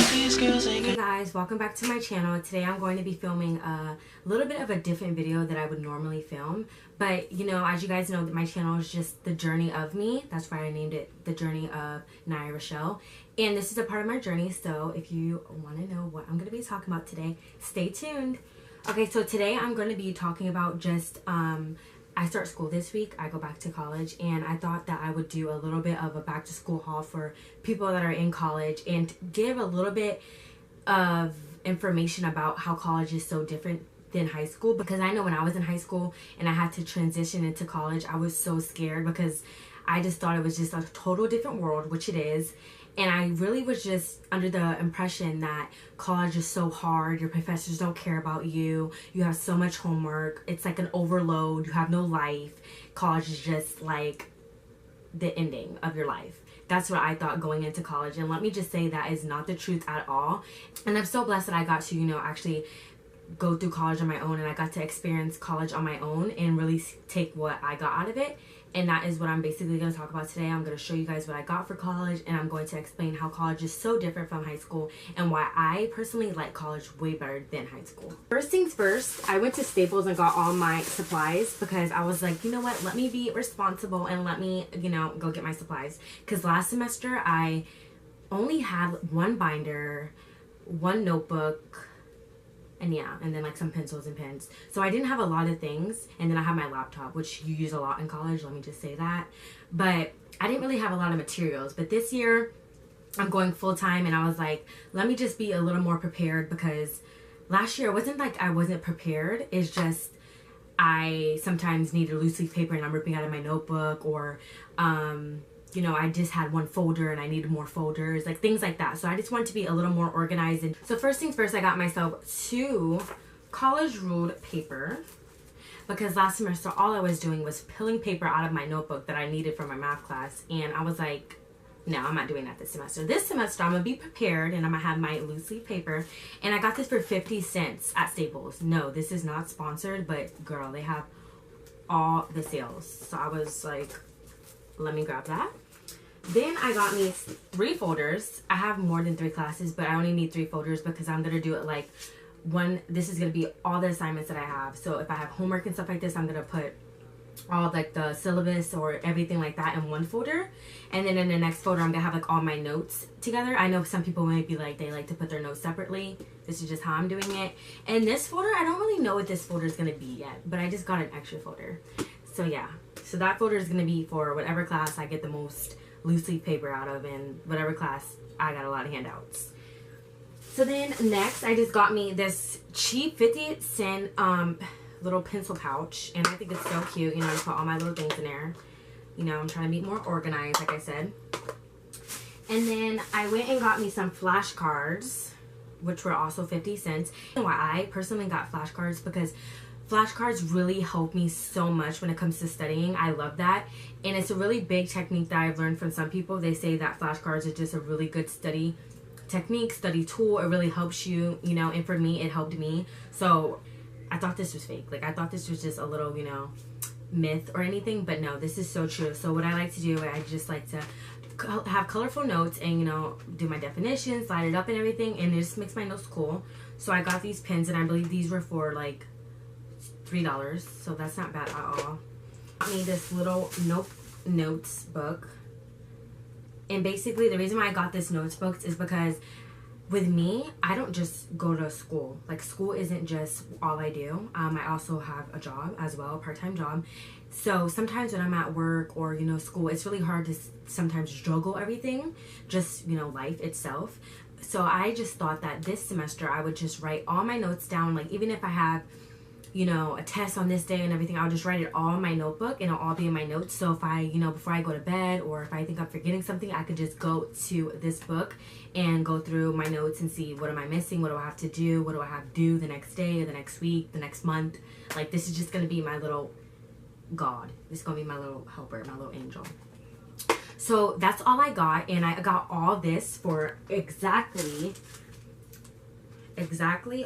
Hey guys, welcome back to my channel. Today I'm going to be filming a little bit of a different video that I would normally film. But you know, as you guys know, my channel is just the journey of me. That's why I named it The Journey of Nia Rochelle. And this is a part of my journey, so if you want to know what I'm going to be talking about today, stay tuned. Okay, so today I'm going to be talking about just I start school this week. I go back to college, and I thought that I would do a little bit of a back to school haul for people that are in college and give a little bit of information about how college is so different than high school. Because I know when I was in high school and I had to transition into college, I was so scared because I just thought it was just a total different world, which it is. And I really was just under the impression that college is so hard, your professors don't care about you, you have so much homework, it's like an overload, you have no life, college is just like the ending of your life. That's what I thought going into college, and let me just say that is not the truth at all. And I'm so blessed that I got to, you know, actually go through college on my own, and I got to experience college on my own and really take what I got out of it. And that is what I'm basically going to talk about today. I'm going to show you guys what I got for college, and I'm going to explain how college is so different from high school and why I personally like college way better than high school. First things first, I went to Staples and got all my supplies because I was like, you know what, let me be responsible and let me, you know, go get my supplies. Because last semester I only had one binder, one notebook, and yeah, and then like some pencils and pens. So I didn't have a lot of things. And then I have my laptop, which you use a lot in college, let me just say that. But I didn't really have a lot of materials. But this year I'm going full time, and I was like, let me just be a little more prepared, because last year it wasn't like I wasn't prepared. It's just I sometimes need a loose leaf paper and I'm ripping out of my notebook, or you know, I just had one folder and I needed more folders, like things like that. So I just wanted to be a little more organized. And so first things first, I got myself 2 college ruled paper, because last semester all I was doing was pulling paper out of my notebook that I needed for my math class. And I was like, no, I'm not doing that this semester. This semester I'm gonna be prepared, and I'm gonna have my loose leaf paper. And I got this for 50 cents at Staples. No, this is not sponsored, but girl, they have all the sales. So I was like, let me grab that. Then I got me 3 folders. I have more than 3 classes, but I only need 3 folders because I'm going to do it like one. This is going to be all the assignments that I have. So if I have homework and stuff like this, I'm going to put all like the syllabus or everything like that in one folder. And then in the next folder, I'm going to have like all my notes together. I know some people might be like, they like to put their notes separately. This is just how I'm doing it. And this folder, I don't really know what this folder is going to be yet, but I just got an extra folder. So yeah, so that folder is going to be for whatever class I get the most loose leaf paper out of, and whatever class I got a lot of handouts. So then next, I just got me this cheap 50-cent little pencil pouch, and I think it's so cute. You know, I put all my little things in there. You know, I'm trying to be more organized, like I said. And then I went and got me some flashcards, which were also 50 cents. And why I personally got flashcards, because flashcards really help me so much when it comes to studying. I love that. And it's a really big technique that I've learned from some people. They say that flashcards are just a really good study technique, study tool. It really helps you, you know, and for me, it helped me. So I thought this was fake. Like, I thought this was just a little, you know, myth or anything. But no, this is so true. So what I like to do, I just like to have colorful notes and, you know, do my definitions, slide it up and everything. And it just makes my notes cool. So I got these pens, and I believe these were for like $3, so that's not bad at all. I made this little notes book, and basically the reason why I got this notes book is because with me, I don't just go to school. Like, school isn't just all I do. I also have a job as well, a part-time job. So sometimes when I'm at work or, you know, school, it's really hard to sometimes juggle everything, just, you know, life itself. So I just thought that this semester I would just write all my notes down. Like, even if I have, you know, a test on this day and everything, I'll just write it all in my notebook, and it'll all be in my notes. So if I, you know, before I go to bed, or if I think I'm forgetting something, I could just go to this book and go through my notes and see, what am I missing? What do I have to do? What do I have to do the next day, or the next week, the next month? Like, this is just going to be my little God. This is going to be my little helper, my little angel. So that's all I got, and I got all this for exactly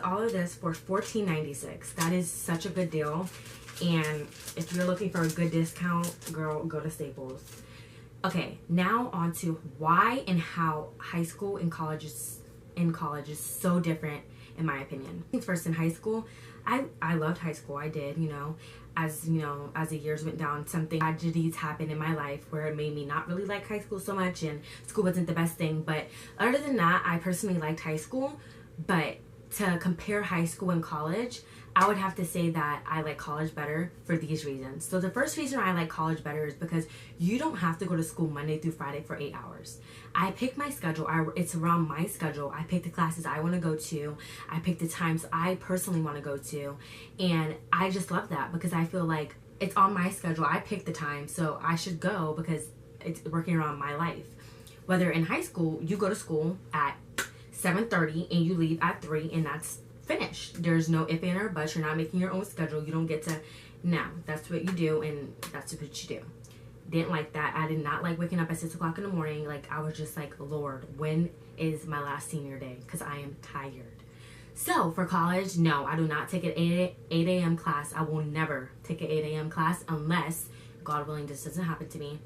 all of this for $14.96. That is such a good deal. And if you're looking for a good discount, girl, go to Staples. Okay, now on to why and how high school and college is so different in my opinion. First, in high school, I loved high school. I did, as the years went down, something tragedies happened in my life where it made me not really like high school so much, and school wasn't the best thing. But other than that, I personally liked high school. But to compare high school and college, I would have to say that I like college better for these reasons. So the first reason I like college better is because you don't have to go to school Monday through Friday for 8 hours. I pick my schedule. It's around my schedule. I pick the classes I want to go to. I pick the times I personally want to go to. And I just love that because I feel like it's on my schedule. I pick the time, so I should go because it's working around my life. Whether in high school, you go to school at 7:30 and you leave at 3, and that's finished. There's no if, and, or buts. You're not making your own schedule. You don't get to, no, that's what you do, and that's what you do. Didn't like that. I did not like waking up at 6 o'clock in the morning. Like, I was just like, Lord, when is my last senior day? Because I am tired. So for college, no, I do not take an 8 a.m. class. I will never take an 8 a.m. class unless, God willing, this doesn't happen to me.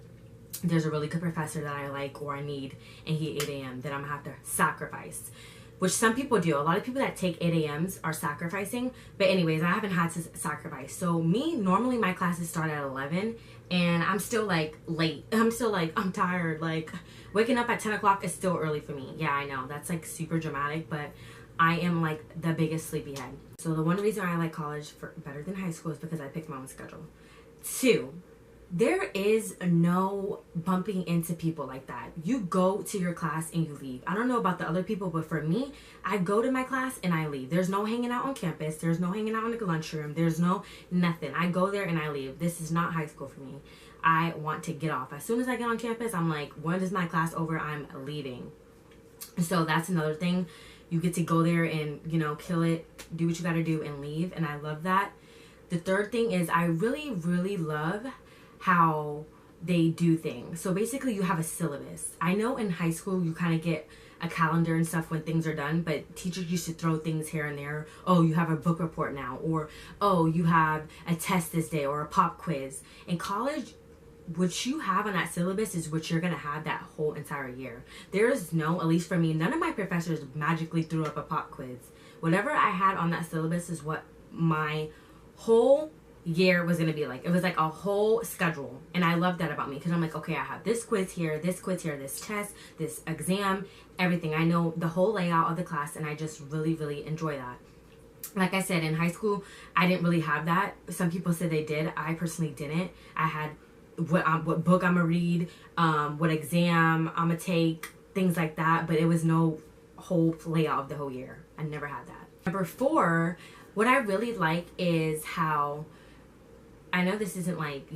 There's a really good professor that I like or I need, and he 8 a.m. that I'm going to have to sacrifice. Which some people do. A lot of people that take 8 a.m.s are sacrificing. But anyways, I haven't had to sacrifice. So me, normally my classes start at 11. And I'm still like late. I'm still like, I'm tired. Like waking up at 10 o'clock is still early for me. Yeah, I know. That's like super dramatic. But I am like the biggest sleepyhead. So the one reason I like college better than high school is because I pick my own schedule. 2, there is no bumping into people like that. You go to your class and you leave. I don't know about the other people, but for me, I go to my class and I leave. There's no hanging out on campus. There's no hanging out in the lunchroom. There's no nothing. I go there and I leave. This is not high school for me. I want to get off. As soon as I get on campus, I'm like, when is my class over? I'm leaving. So that's another thing. You get to go there and, kill it, do what you got to do and leave. And I love that. The third thing is I really, really love how they do things. So basically you have a syllabus. I know in high school you kind of get a calendar and stuff when things are done, but teachers used to throw things here and there. Oh, you have a book report now, or oh, you have a test this day or a pop quiz. In college, what you have on that syllabus is what you're going to have that whole entire year. There is no, at least for me, none of my professors magically threw up a pop quiz. Whatever I had on that syllabus is what my whole year was going to be like. It was like a whole schedule, and I love that about me because I'm like, okay, I have this quiz here, this test, this exam, everything. I know the whole layout of the class, and I just really, really enjoy that. Like I said, in high school, I didn't really have that. Some people said they did. I personally didn't. I had what book I'm gonna read, what exam I'm gonna take, things like that, but it was no whole layout of the whole year. I never had that. Number 4, what I really like is how, I know this isn't like,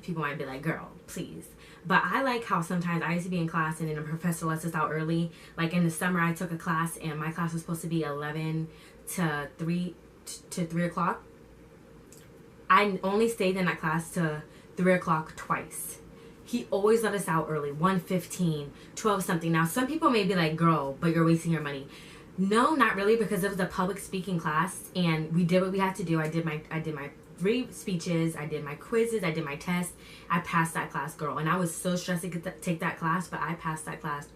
people might be like, girl, please. But I like how sometimes I used to be in class and then a professor lets us out early. Like in the summer, I took a class and my class was supposed to be 11 to 3 o'clock. I only stayed in that class to 3 o'clock twice. He always let us out early, 1:15, 12 something. Now, some people may be like, girl, but you're wasting your money. No, not really, because it was a public speaking class and we did what we had to do. I did my 3 speeches, I did my quizzes, I did my tests. I passed that class, girl. And I was so stressed to take that class, but I passed that class.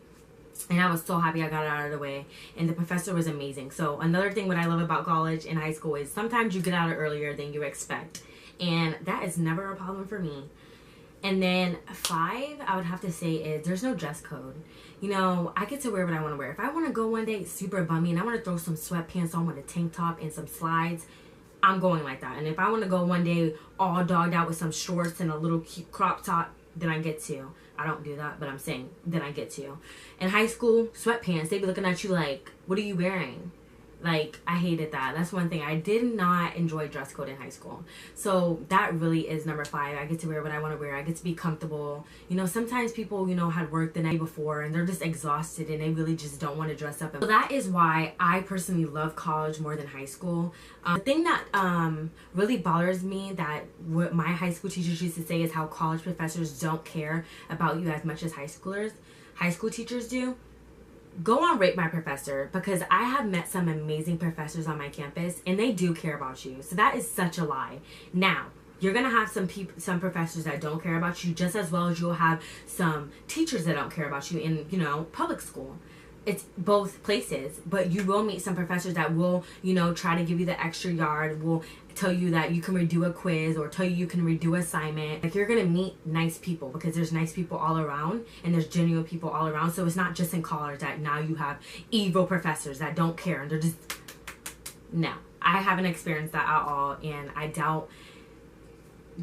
And I was so happy I got it out of the way. And the professor was amazing. So another thing what I love about college and high school is sometimes you get out earlier than you expect. And that is never a problem for me. And then 5, I would have to say is there's no dress code. I get to wear what I want to wear. If I want to go one day super bummy and I want to throw some sweatpants on with a tank top and some slides, I'm going like that. And if I want to go one day all dogged out with some shorts and a little cute crop top, then I get to. I don't do that, but I'm saying then I get to. In high school, sweatpants, they be looking at you like, what are you wearing? Like, I hated that. That's one thing. I did not enjoy dress code in high school. So that really is number 5. I get to wear what I want to wear. I get to be comfortable. Sometimes people, had worked the night before and they're just exhausted and they really just don't want to dress up. So that is why I personally love college more than high school. The thing that really bothers me that what my high school teachers used to say is how college professors don't care about you as much as high school teachers do. Go on Rate My Professor, because I have met some amazing professors on my campus and they do care about you. So that is such a lie. Now, you're gonna have some professors that don't care about you, just as well as you'll have some teachers that don't care about you in, you know, public school. It's both places, but you will meet some professors that will, you know, try to give you the extra yard, will tell you that you can redo a quiz or tell you can redo assignment. Like, you're gonna meet nice people because there's nice people all around and there's genuine people all around. So it's not just in college that now you have evil professors that don't care and they're just, no. I haven't experienced that at all, and I doubt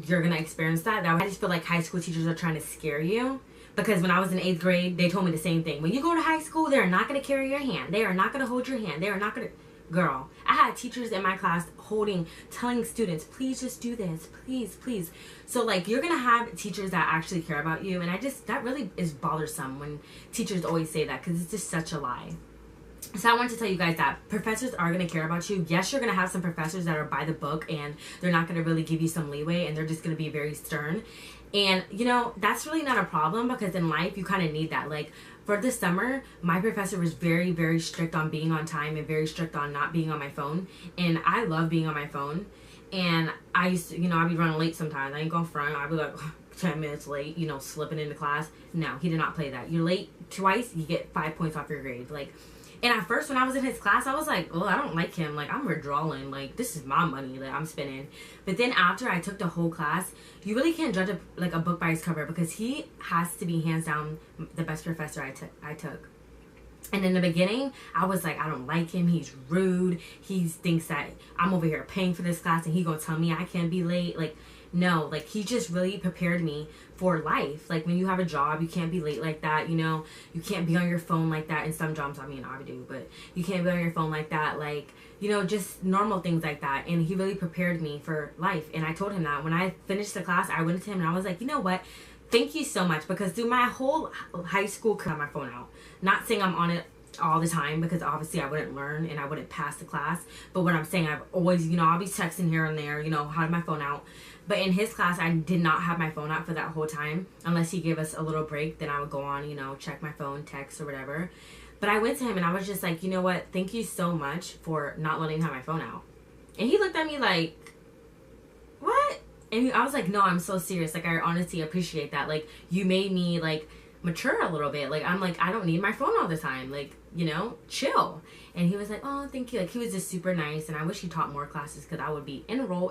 you're gonna experience that. I just feel like high school teachers are trying to scare you. Because when I was in 8th grade, they told me the same thing. When you go to high school, they are not going to carry your hand. They are not going to hold your hand. They are not going to... Girl, I had teachers in my class telling students, please just do this. Please, please. So, like, you're going to have teachers that actually care about you. And that really is bothersome when teachers always say that, because it's just such a lie. So I wanted to tell you guys that professors are going to care about you. Yes, you're going to have some professors that are by the book and they're not going to really give you some leeway and they're just going to be very stern. And, you know, that's really not a problem because in life you kind of need that. Like, for the summer, my professor was very, very strict on being on time and very strict on not being on my phone. And I love being on my phone. And I used to, you know, I'd be running late sometimes. I ain't gonna front. I'd be like 10 minutes late, you know, slipping into class. No, he did not play that. You're late twice, you get 5 points off your grade. Like, and at first when I was in his class, I was like, oh, I don't like him. Like, I'm withdrawing. Like, this is my money that I'm spending. But then after I took the whole class, you really can't judge a book by its cover because he has to be hands down the best professor I took. And in the beginning, I was like, I don't like him. He's rude. He thinks that I'm over here paying for this class and he gonna tell me I can't be late. Like, no, like, he just really prepared me for life. Like, when you have a job, you can't be late like that, you know. You can't be on your phone like that. In some jobs, I mean, I do, but you can't be on your phone like that. Like, you know, just normal things like that. And he really prepared me for life. And I told him that. When I finished the class, I went to him and I was like, you know what? Thank you so much. Because through my whole high school, I have my phone out. Not saying I'm on it all the time because obviously I wouldn't learn and I wouldn't pass the class. But what I'm saying, I've always, you know, I'll be texting here and there, you know, have my phone out. But in his class, I did not have my phone out for that whole time. Unless he gave us a little break, then I would go on, you know, check my phone, text or whatever. But I went to him and I was just like, you know what? Thank you so much for not letting me have my phone out. And he looked at me like, what? And I was like, no, I'm so serious. Like, I honestly appreciate that. Like, you made me, like, mature a little bit. Like, I'm like, I don't need my phone all the time. Like, you know, chill. And he was like, oh, thank you. Like, he was just super nice. And I wish he taught more classes because I would be enroll.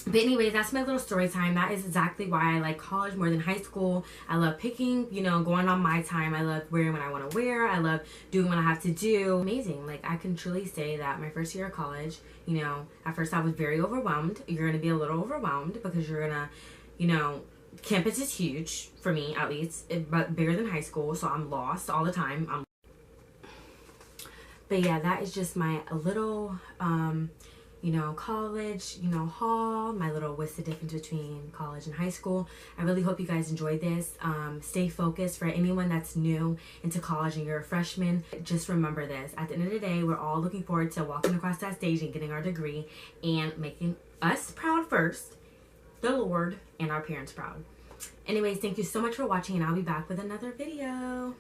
But anyways, that's my little story time. That is exactly why I like college more than high school. I love picking, you know, going on my time. I love wearing what I want to wear. I love doing what I have to do. Amazing. Like, I can truly say that my first year of college, you know, at first I was very overwhelmed. You're going to be a little overwhelmed because you're going to, you know, campus is huge for me, at least, but bigger than high school. So I'm lost all the time. But yeah, that is just my little, you know, college, you know, haul, my little what's the difference between college and high school. I really hope you guys enjoyed this. Stay focused. For anyone that's new into college and you're a freshman, just remember this. At the end of the day, we're all looking forward to walking across that stage and getting our degree and making us proud first, the Lord, and our parents proud. Anyways, thank you so much for watching, and I'll be back with another video.